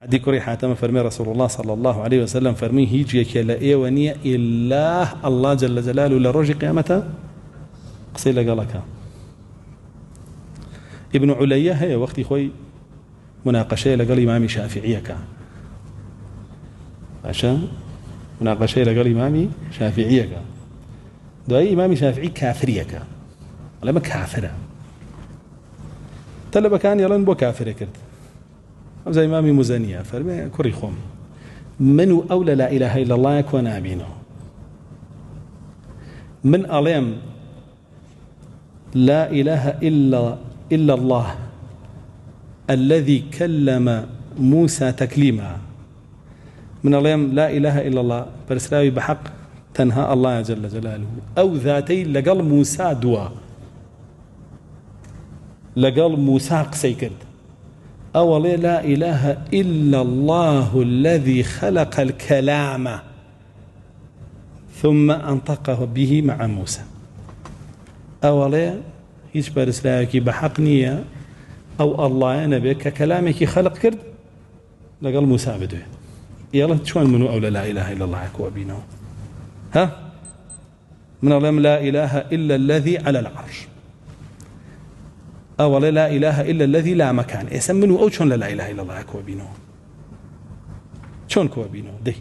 عدي كوري حاتم فرمي رسول الله صلى الله عليه وسلم فرمي هيجيك لا ونية إلا الله جل جلاله لروج قيامته قصيلة قالك ابن عليا هي وقت خوي مناقشة لقال إمامي شافعيك عشان مناقشة لقال إمامي شافعيك دعي إمامي شافعي كافريك لما كافرة تلبا كان يلان بو كافر كرد زي إمامي مزنية فرمي كوري خوم منو أولى لا إله إلا الله يكون أبينه من أليم لا إله إلا الله الذي كلم موسى تكليما من أليم لا إله إلا الله برسلاوي بحق تنهى الله جل جلاله أو ذاتي لقل موسى دوا لقل موسى قسي كرد أولي لا إله إلا الله الذي خلق الكلام ثم أنطقه به مع موسى أولي هيش برسلاوي بحق نية أو الله نبيك كلامك خلق كرد لقل موسى بدوه يلا شوان منو أولى لا إله إلا الله يكوى بينه ها من أولم لا إله إلا الذي على العرش أولا لا إله إلا الذي لا مكان يسمنه أو شون لا إله إلا الله يكوى بينه شون كوى بينه دي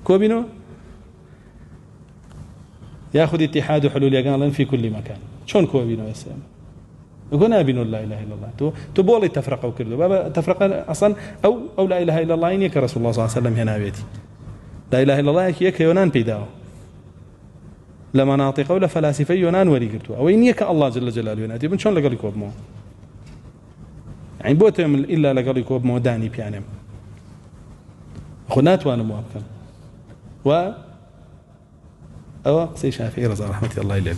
كوى بينه يأخذ اتحاد حلول يقال في كل مكان شون كوى بينه يسمى يقول أبينه لا إله إلا الله تبولي تفرقوا كله بابا تفرق أصلا أو لا إله إلا الله إنك رسول الله صلى الله عليه وسلم هنا بيتي لا إله إلا الله يك يونان بيداو لما ناطق ولا فلاسفة يونان ولي قلتوا أو إنك الله جل جلاله ينادي من شون لقال يكوب مو يعني بوتهم إلا لقال يكوب مو داني بيانم خنات وأنا موافق أو قصي شافعي رضي رحمة الله إليه